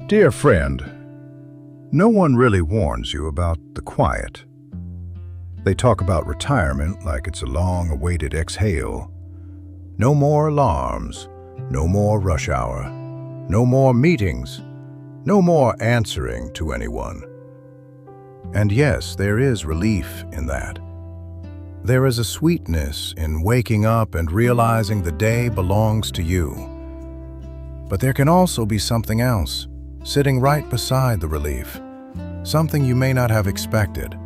Dear friend, no one really warns you about the quiet. They talk about retirement like it's a long-awaited exhale. No more alarms, no more rush hour, no more meetings, no more answering to anyone. And yes, there is relief in that. There is a sweetness in waking up and realizing the day belongs to you. But there can also be something else, sitting right beside the relief. Something you may not have expected.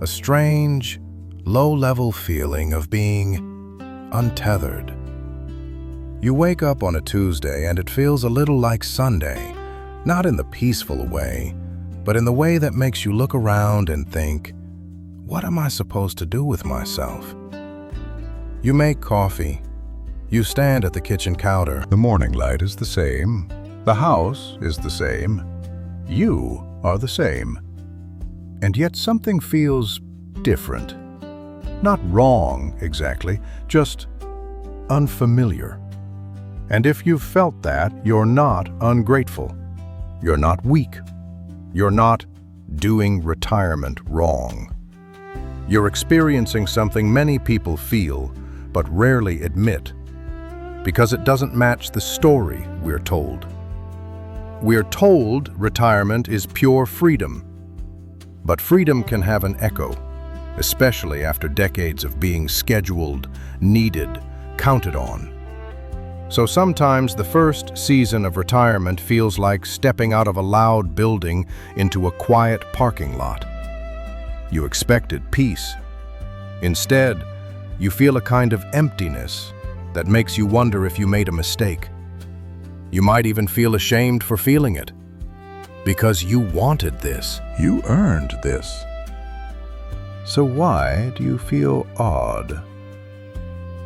A strange, low-level feeling of being untethered. You wake up on a Tuesday and it feels a little like Sunday, not in the peaceful way, but in the way that makes you look around and think, what am I supposed to do with myself? You make coffee. You stand at the kitchen counter. The morning light is the same. The house is the same. You are the same. And yet something feels different. Not wrong, exactly, just unfamiliar. And if you've felt that, you're not ungrateful. You're not weak. You're not doing retirement wrong. You're experiencing something many people feel, but rarely admit, because it doesn't match the story we're told. We're told retirement is pure freedom, but freedom can have an echo, especially after decades of being scheduled, needed, counted on. So sometimes the first season of retirement feels like stepping out of a loud building into a quiet parking lot. You expected peace. Instead, you feel a kind of emptiness that makes you wonder if you made a mistake. You might even feel ashamed for feeling it, because you wanted this. You earned this. So why do you feel odd?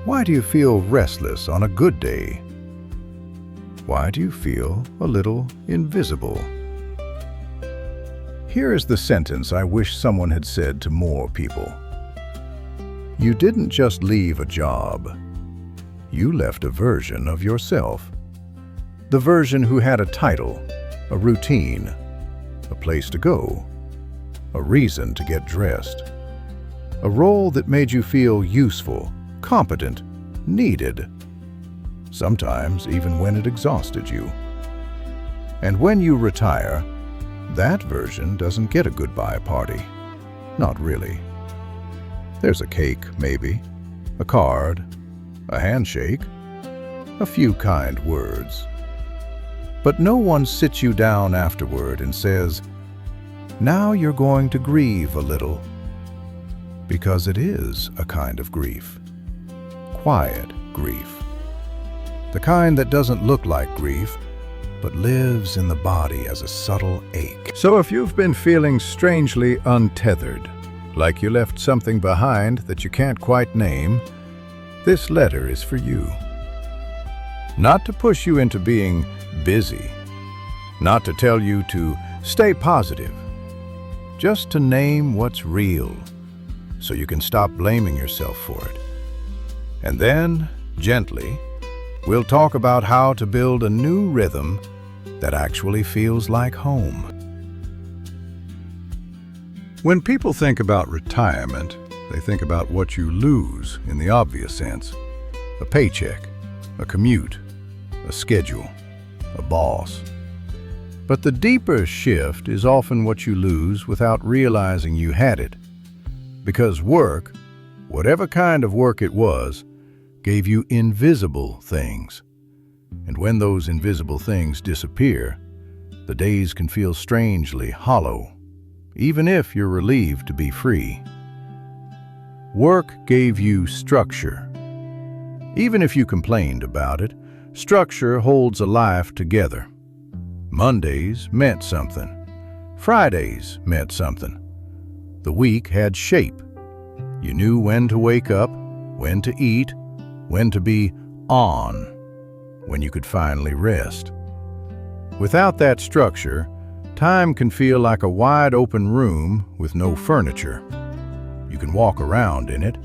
Why do you feel restless on a good day? Why do you feel a little invisible? Here is the sentence I wish someone had said to more people. You didn't just leave a job. You left a version of yourself. The version who had a title, a routine, a place to go, a reason to get dressed, a role that made you feel useful, competent, needed, sometimes even when it exhausted you. And when you retire, that version doesn't get a goodbye party. Not really. There's a cake, maybe, a card, a handshake, a few kind words. But no one sits you down afterward and says, now you're going to grieve a little. Because it is a kind of grief. Quiet grief. The kind that doesn't look like grief, but lives in the body as a subtle ache. So if you've been feeling strangely untethered, like you left something behind that you can't quite name, this letter is for you. Not to push you into being busy, not to tell you to stay positive, just to name what's real, so you can stop blaming yourself for it. And then, gently, we'll talk about how to build a new rhythm that actually feels like home. When people think about retirement, they think about what you lose in the obvious sense. A paycheck, a commute, a schedule, a boss. But the deeper shift is often what you lose without realizing you had it. Because work, whatever kind of work it was, gave you invisible things. And when those invisible things disappear, the days can feel strangely hollow, even if you're relieved to be free. Work gave you structure. Even if you complained about it, structure holds a life together. Mondays meant something. Fridays meant something. The week had shape. You knew when to wake up, when to eat, when to be on, when you could finally rest. Without that structure, time can feel like a wide-open room with no furniture. You can walk around in it,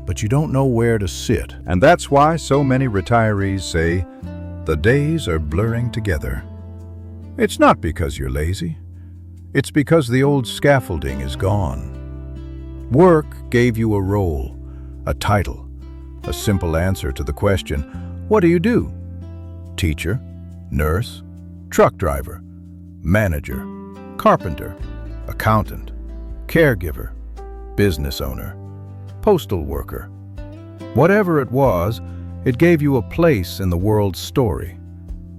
but you don't know where to sit. And that's why so many retirees say, the days are blurring together. It's not because you're lazy. It's because the old scaffolding is gone. Work gave you a role, a title, a simple answer to the question, what do you do? Teacher, nurse, truck driver, manager, carpenter, accountant, caregiver, business owner, postal worker. Whatever it was, it gave you a place in the world's story.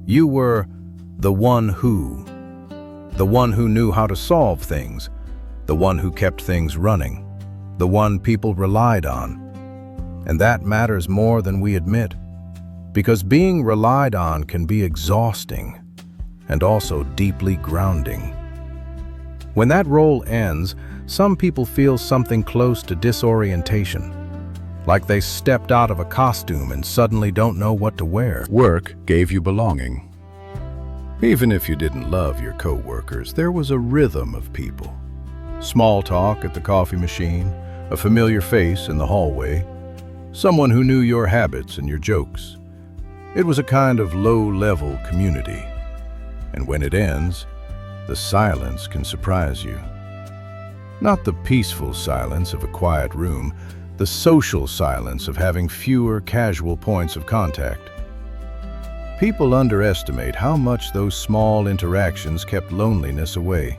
You were the one who knew how to solve things, the one who kept things running, the one people relied on. And that matters more than we admit, because being relied on can be exhausting and also deeply grounding. When that role ends, some people feel something close to disorientation, like they stepped out of a costume and suddenly don't know what to wear. Work gave you belonging. Even if you didn't love your co-workers, there was a rhythm of people. Small talk at the coffee machine, a familiar face in the hallway, someone who knew your habits and your jokes. It was a kind of low-level community. And when it ends, the silence can surprise you. Not the peaceful silence of a quiet room, the social silence of having fewer casual points of contact. People underestimate how much those small interactions kept loneliness away.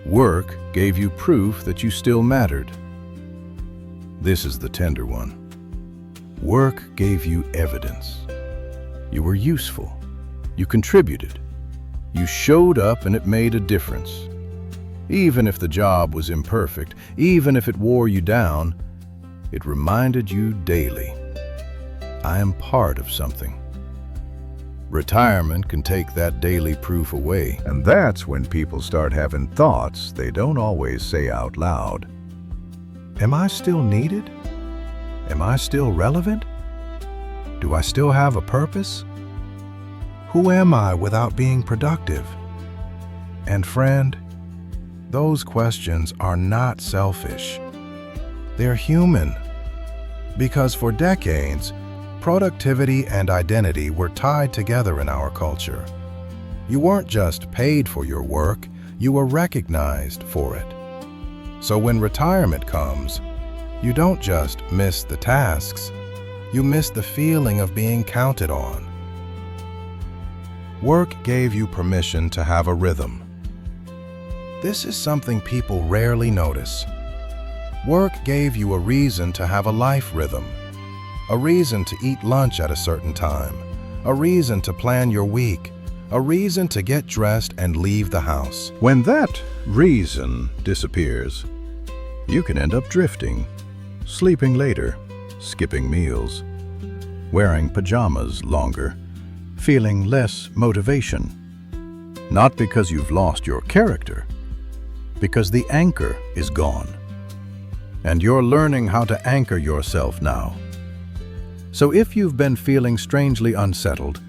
Work gave you proof that you still mattered. This is the tender one. Work gave you evidence. You were useful. You contributed. You showed up and it made a difference. Even if the job was imperfect, even if it wore you down, it reminded you daily, I am part of something. Retirement can take that daily proof away, and that's when people start having thoughts they don't always say out loud. Am I still needed? Am I still relevant? Do I still have a purpose? Who am I without being productive? And friend, those questions are not selfish. They're human. Because for decades, productivity and identity were tied together in our culture. You weren't just paid for your work, you were recognized for it. So when retirement comes, you don't just miss the tasks, you miss the feeling of being counted on. Work gave you permission to have a rhythm. This is something people rarely notice. Work gave you a reason to have a life rhythm, a reason to eat lunch at a certain time, a reason to plan your week, a reason to get dressed and leave the house. When that reason disappears, you can end up drifting, sleeping later, skipping meals, wearing pajamas longer, feeling less motivation. Not because you've lost your character, because the anchor is gone. And you're learning how to anchor yourself now. So if you've been feeling strangely unsettled,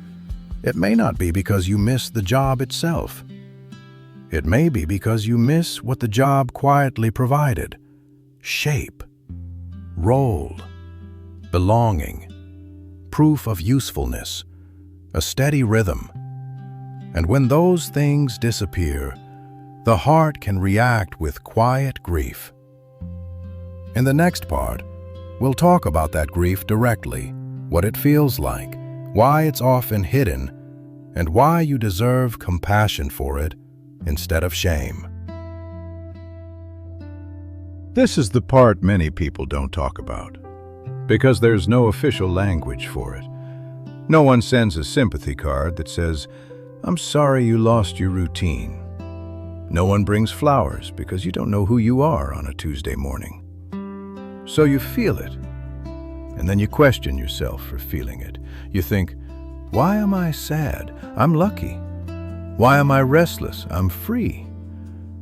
it may not be because you miss the job itself. It may be because you miss what the job quietly provided: shape, role, belonging, proof of usefulness, a steady rhythm. And when those things disappear, the heart can react with quiet grief. In the next part, we'll talk about that grief directly, what it feels like, why it's often hidden, and why you deserve compassion for it instead of shame. This is the part many people don't talk about, because there's no official language for it. No one sends a sympathy card that says, "I'm sorry you lost your routine." No one brings flowers because you don't know who you are on a Tuesday morning. So you feel it, and then you question yourself for feeling it. You think, why am I sad? I'm lucky. Why am I restless? I'm free.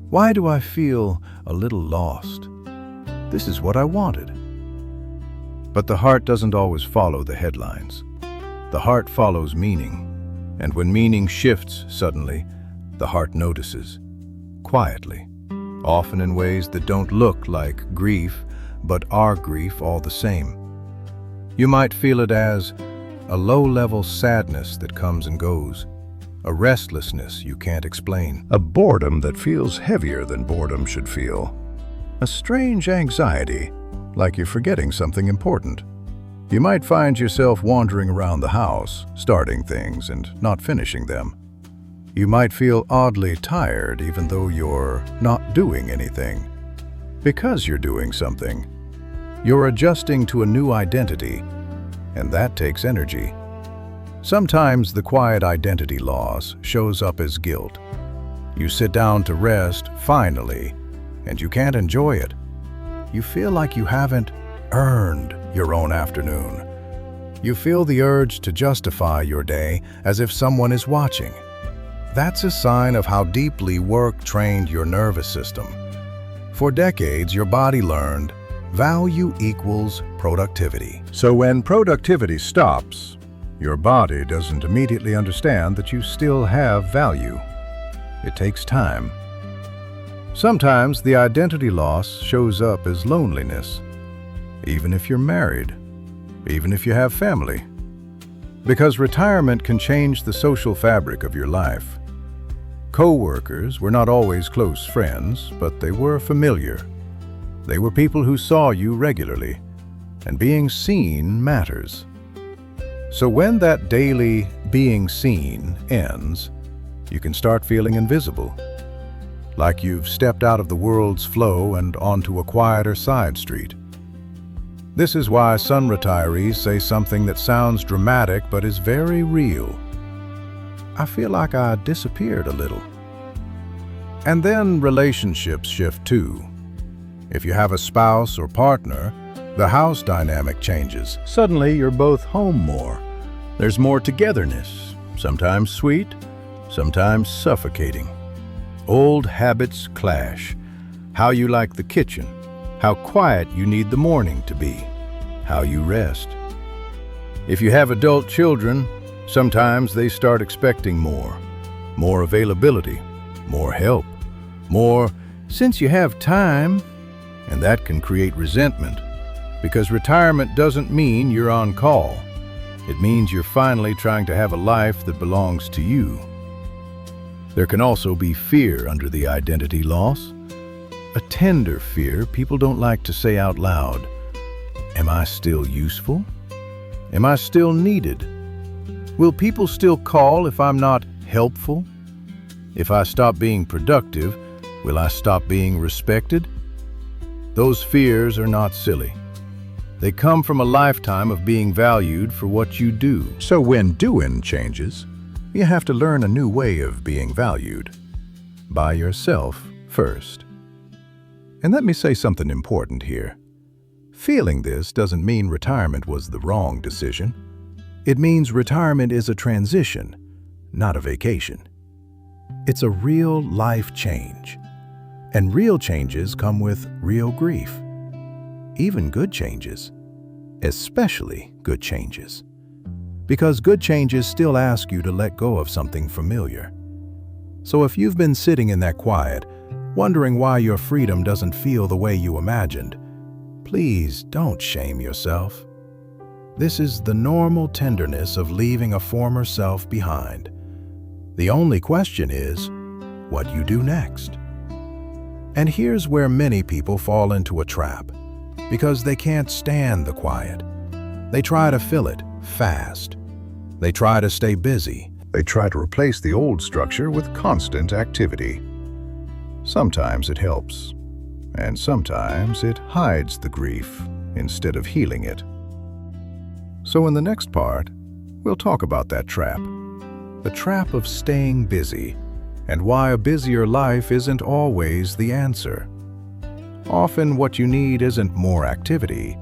Why do I feel a little lost? This is what I wanted. But the heart doesn't always follow the headlines. The heart follows meaning, and when meaning shifts suddenly, the heart notices, quietly, often in ways that don't look like grief, but are grief all the same. You might feel it as a low-level sadness that comes and goes, a restlessness you can't explain, a boredom that feels heavier than boredom should feel, a strange anxiety, like you're forgetting something important. You might find yourself wandering around the house, starting things and not finishing them. You might feel oddly tired even though you're not doing anything. Because you're doing something, you're adjusting to a new identity, and that takes energy. Sometimes the quiet identity loss shows up as guilt. You sit down to rest, finally, and you can't enjoy it. You feel like you haven't earned your own afternoon. You feel the urge to justify your day as if someone is watching. That's a sign of how deeply work trained your nervous system. For decades, your body learned value equals productivity. So when productivity stops, your body doesn't immediately understand that you still have value. It takes time. Sometimes the identity loss shows up as loneliness, even if you're married, even if you have family. Because retirement can change the social fabric of your life. Co-workers were not always close friends, but they were familiar. They were people who saw you regularly, and being seen matters. So when that daily being seen ends, you can start feeling invisible, like you've stepped out of the world's flow and onto a quieter side street. This is why some retirees say something that sounds dramatic but is very real. I feel like I disappeared a little. And then relationships shift too. If you have a spouse or partner, the house dynamic changes. Suddenly you're both home more. There's more togetherness, sometimes sweet, sometimes suffocating. Old habits clash. How you like the kitchen, how quiet you need the morning to be, how you rest. If you have adult children, sometimes they start expecting more availability, more help, more since you have time, and that can create resentment, because retirement doesn't mean you're on call. It means you're finally trying to have a life that belongs to you. There can also be fear under the identity loss. A tender fear people don't like to say out loud. Am I still useful? Am I still needed? Will people still call if I'm not helpful? If I stop being productive, will I stop being respected? Those fears are not silly. They come from a lifetime of being valued for what you do. So when doing changes, you have to learn a new way of being valued. By yourself first. And let me say something important here. Feeling this doesn't mean retirement was the wrong decision. It means retirement is a transition, not a vacation. It's a real life change. And real changes come with real grief. Even good changes. Especially good changes. Because good changes still ask you to let go of something familiar. So if you've been sitting in that quiet, wondering why your freedom doesn't feel the way you imagined, please don't shame yourself. This is the normal tenderness of leaving a former self behind. The only question is, what you do next. And here's where many people fall into a trap, because they can't stand the quiet. They try to fill it fast. They try to stay busy. They try to replace the old structure with constant activity. Sometimes it helps, and sometimes it hides the grief instead of healing it. So in the next part, we'll talk about that trap. The trap of staying busy, and why a busier life isn't always the answer. Often what you need isn't more activity,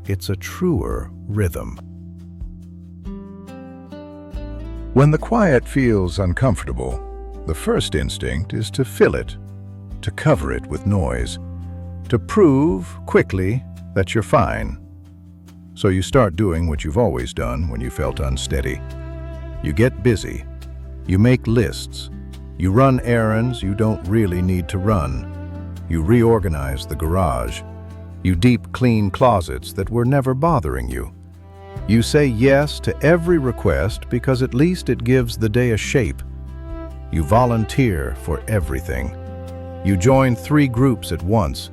it's a truer rhythm. When the quiet feels uncomfortable, the first instinct is to fill it, to cover it with noise, to prove quickly that you're fine. So you start doing what you've always done when you felt unsteady. You get busy. You make lists. You run errands you don't really need to run. You reorganize the garage. You deep clean closets that were never bothering you. You say yes to every request because at least it gives the day a shape. You volunteer for everything. You join 3 groups at once.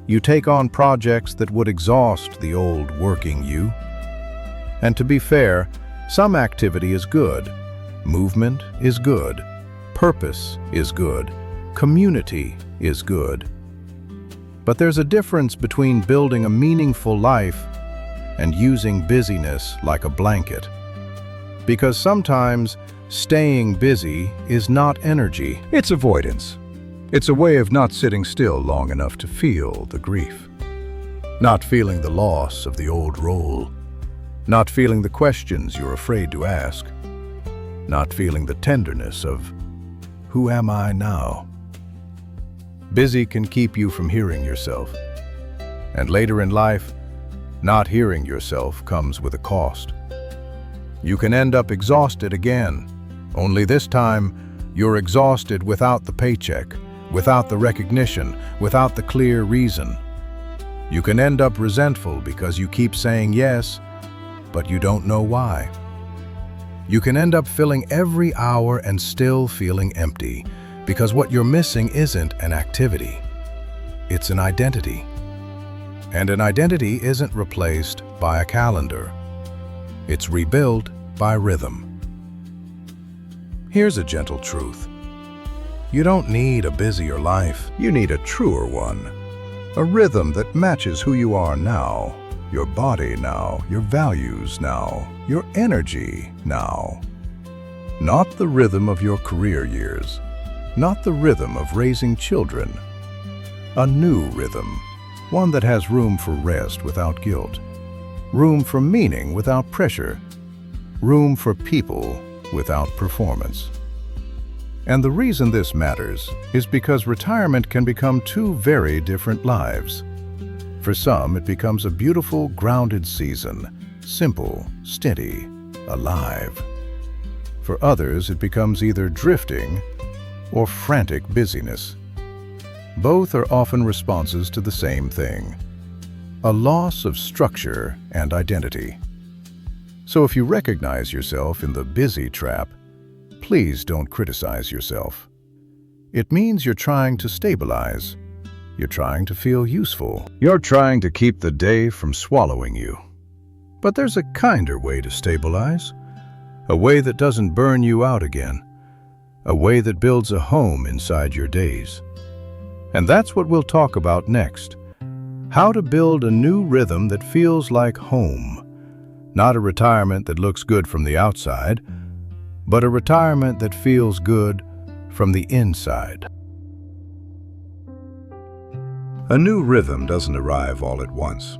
You take on projects that would exhaust the old working you. And to be fair, some activity is good. Movement is good. Purpose is good. Community is good. But there's a difference between building a meaningful life and using busyness like a blanket. Because sometimes staying busy is not energy. It's avoidance. It's a way of not sitting still long enough to feel the grief. Not feeling the loss of the old role. Not feeling the questions you're afraid to ask. Not feeling the tenderness of, who am I now? Busy can keep you from hearing yourself. And later in life, not hearing yourself comes with a cost. You can end up exhausted again, only this time you're exhausted without the paycheck, without the recognition, without the clear reason. You can end up resentful because you keep saying yes, but you don't know why. You can end up filling every hour and still feeling empty because what you're missing isn't an activity, it's an identity. And an identity isn't replaced by a calendar. It's rebuilt by rhythm. Here's a gentle truth. You don't need a busier life. You need a truer one. A rhythm that matches who you are now, your body now, your values now, your energy now. Not the rhythm of your career years. Not the rhythm of raising children. A new rhythm. One that has room for rest without guilt, room for meaning without pressure, room for people without performance. And the reason this matters is because retirement can become 2 very different lives. For some, it becomes a beautiful, grounded season, simple, steady, alive. For others, it becomes either drifting or frantic busyness. Both are often responses to the same thing, a loss of structure and identity. So if you recognize yourself in the busy trap, please don't criticize yourself. It means you're trying to stabilize. You're trying to feel useful. You're trying to keep the day from swallowing you. But there's a kinder way to stabilize, a way that doesn't burn you out again, a way that builds a home inside your days. And that's what we'll talk about next. How to build a new rhythm that feels like home. Not a retirement that looks good from the outside, but a retirement that feels good from the inside. A new rhythm doesn't arrive all at once.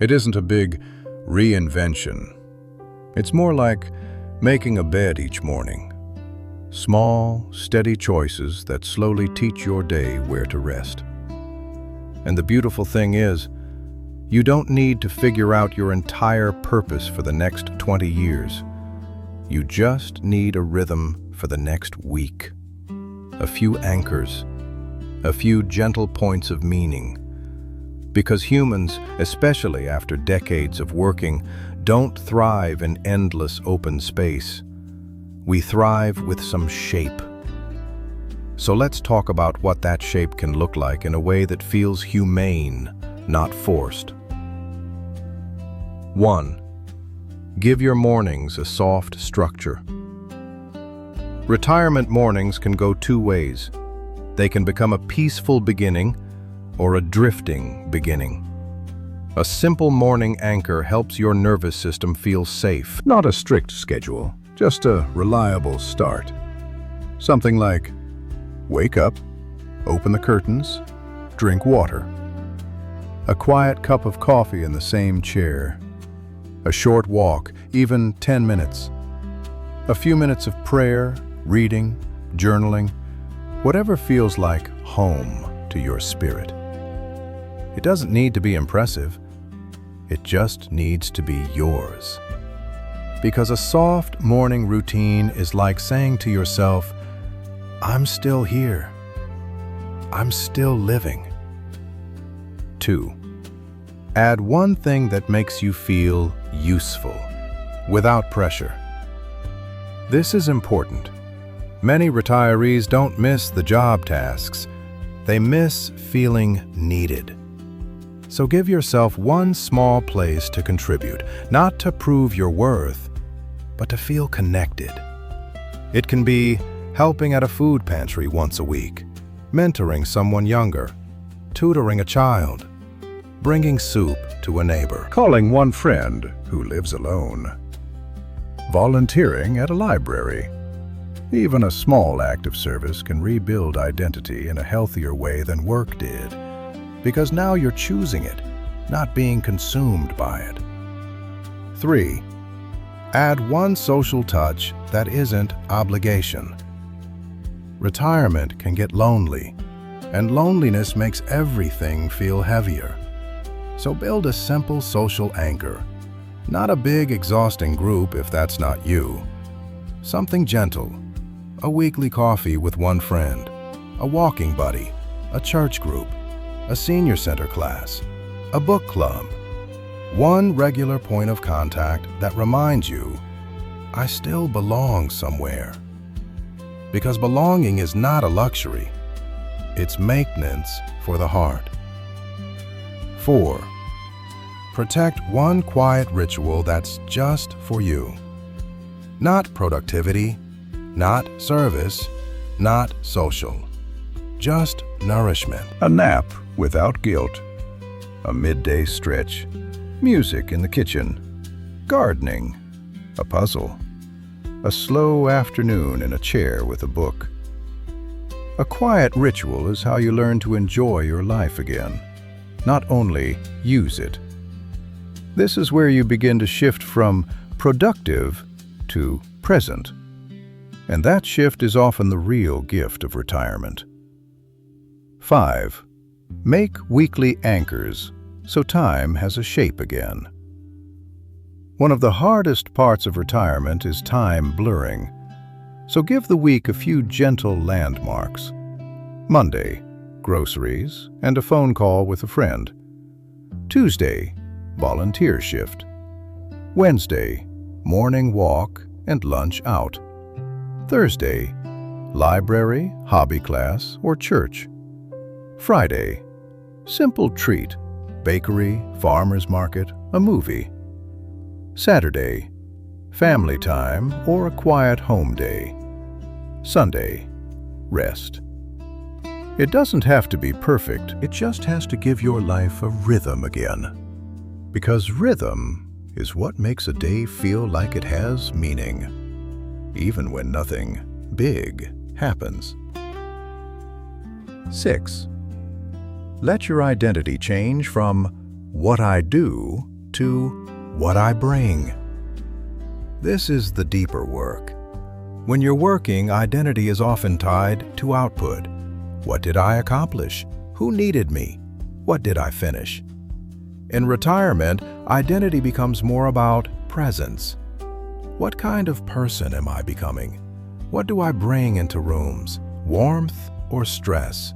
It isn't a big reinvention. It's more like making a bed each morning. Small, steady choices that slowly teach your day where to rest. And the beautiful thing is, you don't need to figure out your entire purpose for the next 20 years. You just need a rhythm for the next week. A few anchors, a few gentle points of meaning. Because humans, especially after decades of working, don't thrive in endless open space. We thrive with some shape. So let's talk about what that shape can look like in a way that feels humane, not forced. 1. Give your mornings a soft structure. Retirement mornings can go 2 ways. They can become a peaceful beginning or a drifting beginning. A simple morning anchor helps your nervous system feel safe. Not a strict schedule, just a reliable start. Something like, wake up, open the curtains, drink water. A quiet cup of coffee in the same chair. A short walk, even 10 minutes. A few minutes of prayer, reading, journaling, whatever feels like home to your spirit. It doesn't need to be impressive. It just needs to be yours. Because a soft morning routine is like saying to yourself, I'm still here. I'm still living. 2. Add one thing that makes you feel useful, without pressure. This is important. Many retirees don't miss the job tasks. They miss feeling needed. So give yourself one small place to contribute, not to prove your worth, but to feel connected. It can be helping at a food pantry once a week, mentoring someone younger, tutoring a child, bringing soup to a neighbor, calling one friend who lives alone, volunteering at a library. Even a small act of service can rebuild identity in a healthier way than work did, because now you're choosing it, not being consumed by it. 3. Add one social touch that isn't obligation. Retirement can get lonely, and loneliness makes everything feel heavier. So build a simple social anchor. Not a big, exhausting group if that's not you. Something gentle. A weekly coffee with one friend, a walking buddy, a church group, a senior center class, a book club. One regular point of contact that reminds you, I still belong somewhere. Because belonging is not a luxury. It's maintenance for the heart. 4. Protect one quiet ritual that's just for you. Not productivity, not service, not social. Just nourishment. A nap without guilt, a midday stretch, music in the kitchen, gardening, a puzzle, a slow afternoon in a chair with a book. A quiet ritual is how you learn to enjoy your life again, not only use it. This is where you begin to shift from productive to present. And that shift is often the real gift of retirement. 5. Make weekly anchors so time has a shape again. One of the hardest parts of retirement is time blurring. So give the week a few gentle landmarks. Monday, groceries and a phone call with a friend. Tuesday, volunteer shift. Wednesday, morning walk and lunch out. Thursday, library, hobby class, or church. Friday, simple treat, bakery, farmer's market, a movie. Saturday, family time or a quiet home day. Sunday, rest. It doesn't have to be perfect, it just has to give your life a rhythm again. Because rhythm is what makes a day feel like it has meaning, even when nothing big happens. 6. Let your identity change from what I do to what I bring. This is the deeper work. When you're working, identity is often tied to output. What did I accomplish? Who needed me? What did I finish? In retirement, identity becomes more about presence. What kind of person am I becoming? What do I bring into rooms? Warmth or stress?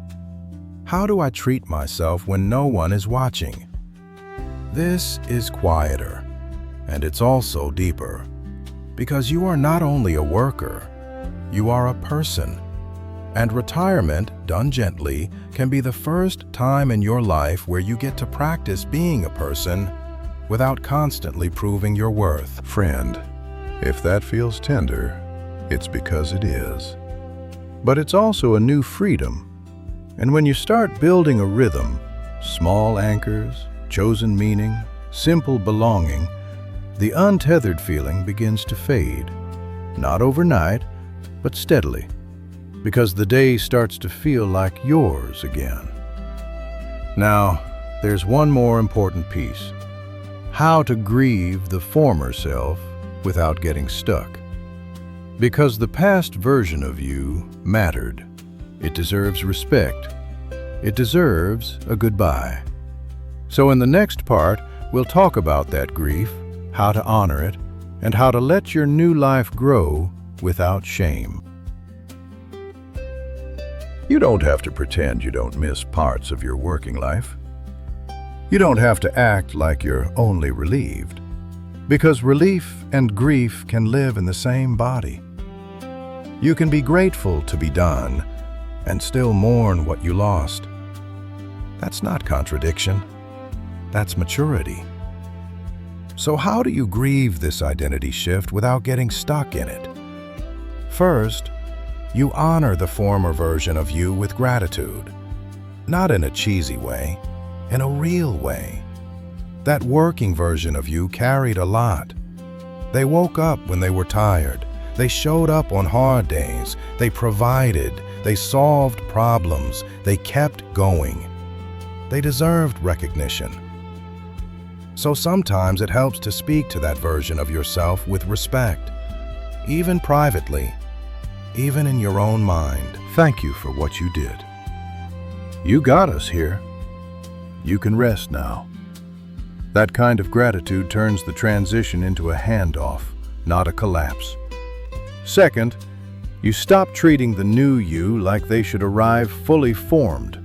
How do I treat myself when no one is watching? This is quieter, and it's also deeper, because you are not only a worker, you are a person. And retirement, done gently, can be the first time in your life where you get to practice being a person without constantly proving your worth. Friend, if that feels tender, it's because it is. But it's also a new freedom. And when you start building a rhythm, small anchors, chosen meaning, simple belonging, the untethered feeling begins to fade. Not overnight, but steadily. Because the day starts to feel like yours again. Now, there's one more important piece. How to grieve the former self without getting stuck. Because the past version of you mattered. It deserves respect. It deserves a goodbye. So in the next part, we'll talk about that grief, how to honor it, and how to let your new life grow without shame. You don't have to pretend you don't miss parts of your working life. You don't have to act like you're only relieved, because relief and grief can live in the same body. You can be grateful to be done and still mourn what you lost. That's not contradiction. That's maturity. So how do you grieve this identity shift without getting stuck in it? First, you honor the former version of you with gratitude. Not in a cheesy way, in a real way. That working version of you carried a lot. They woke up when they were tired. They showed up on hard days. They provided. They solved problems. They kept going. They deserved recognition. So sometimes it helps to speak to that version of yourself with respect, even privately, even in your own mind. Thank you for what you did. You got us here. You can rest now. That kind of gratitude turns the transition into a handoff, not a collapse. Second, you stop treating the new you like they should arrive fully formed.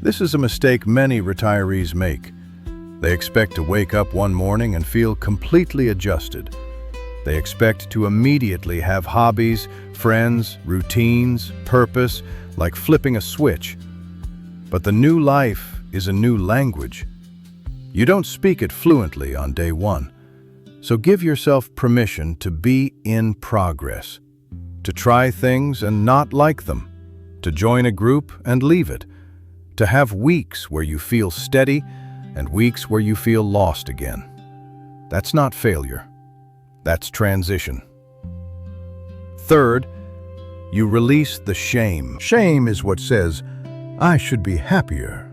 This is a mistake many retirees make. They expect to wake up one morning and feel completely adjusted. They expect to immediately have hobbies, friends, routines, purpose, like flipping a switch. But the new life is a new language. You don't speak it fluently on day one. So give yourself permission to be in progress, to try things and not like them, to join a group and leave it, to have weeks where you feel steady and weeks where you feel lost again. That's not failure. That's transition. Third, you release the shame. Shame is what says, I should be happier.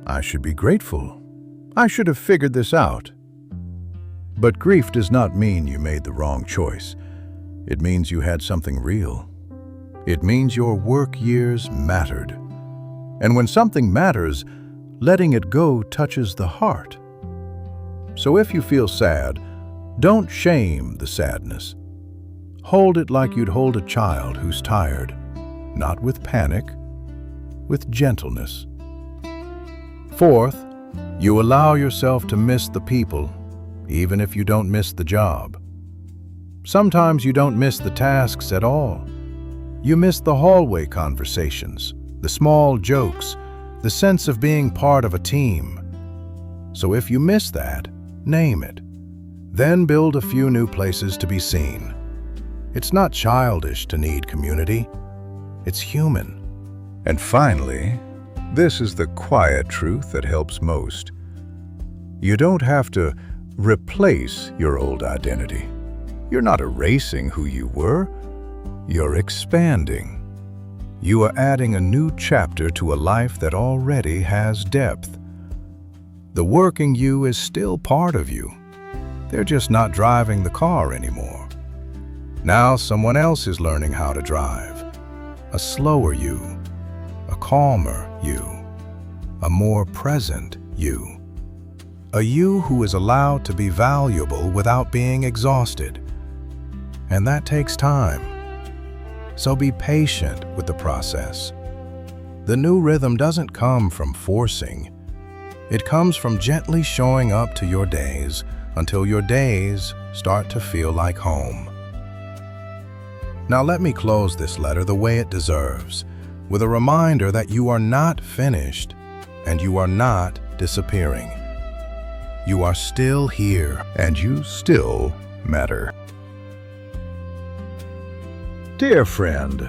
I should be grateful. I should have figured this out. But grief does not mean you made the wrong choice. It means you had something real. It means your work years mattered. And when something matters, letting it go touches the heart. So if you feel sad, don't shame the sadness. Hold it like you'd hold a child who's tired, not with panic, with gentleness. Fourth, you allow yourself to miss the people, even if you don't miss the job. Sometimes you don't miss the tasks at all. You miss the hallway conversations, the small jokes, the sense of being part of a team. So if you miss that, name it. Then build a few new places to be seen. It's not childish to need community. It's human. And finally, this is the quiet truth that helps most. You don't have to replace your old identity. You're not erasing who you were. You're expanding. You are adding a new chapter to a life that already has depth. The working you is still part of you. They're just not driving the car anymore. Now someone else is learning how to drive. A slower you, a calmer you, a more present you. A you who is allowed to be valuable without being exhausted. And that takes time. So be patient with the process. The new rhythm doesn't come from forcing. It comes from gently showing up to your days until your days start to feel like home. Now let me close this letter the way it deserves, with a reminder that you are not finished and you are not disappearing. You are still here and you still matter. Dear friend,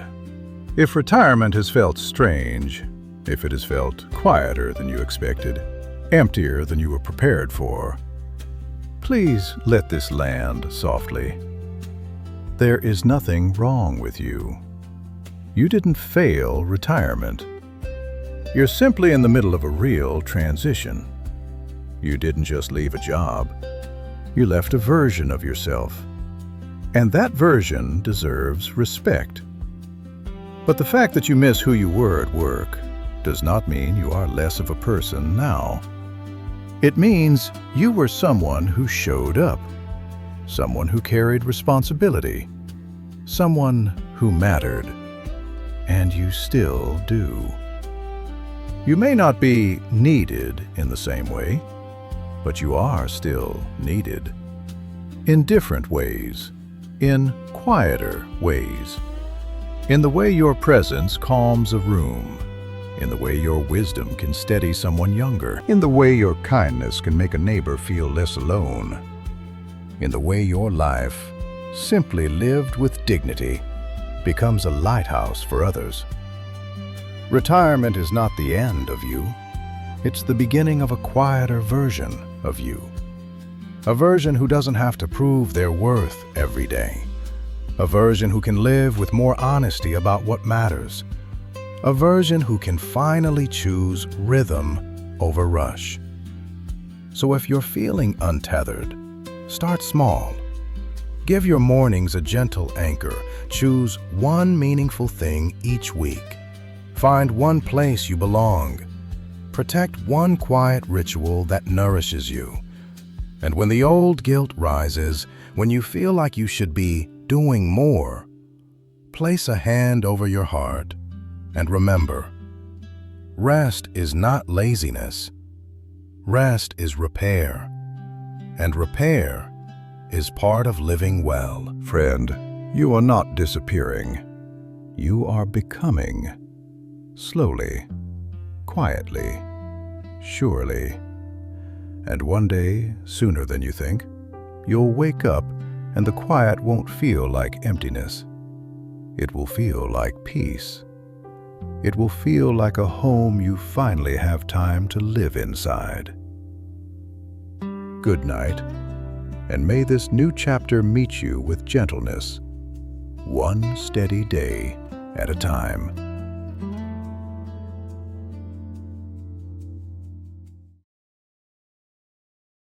if retirement has felt strange, if it has felt quieter than you expected, emptier than you were prepared for, please let this land softly. There is nothing wrong with you. You didn't fail retirement. You're simply in the middle of a real transition. You didn't just leave a job. You left a version of yourself. And that version deserves respect. But the fact that you miss who you were at work does not mean you are less of a person now. It means you were someone who showed up, someone who carried responsibility, someone who mattered, and you still do. You may not be needed in the same way, but you are still needed. In different ways, in quieter ways. In the way your presence calms a room, in the way your wisdom can steady someone younger, In the way your kindness can make a neighbor feel less alone. In the way your life, simply lived with dignity, becomes a lighthouse for others. Retirement is not the end of you. It's the beginning of a quieter version of you. A version who doesn't have to prove their worth every day. A version who can live with more honesty about what matters. A version who can finally choose rhythm over rush. So if you're feeling untethered, start small. Give your mornings a gentle anchor. Choose one meaningful thing each week. Find one place you belong. Protect one quiet ritual that nourishes you. And when the old guilt rises, when you feel like you should be doing more, place a hand over your heart and remember, rest is not laziness. Rest is repair. And repair is part of living well. Friend, you are not disappearing. You are becoming. Slowly, quietly, surely. And one day, sooner than you think, you'll wake up and the quiet won't feel like emptiness. It will feel like peace. It will feel like a home you finally have time to live inside. Good night, and may this new chapter meet you with gentleness, one steady day at a time.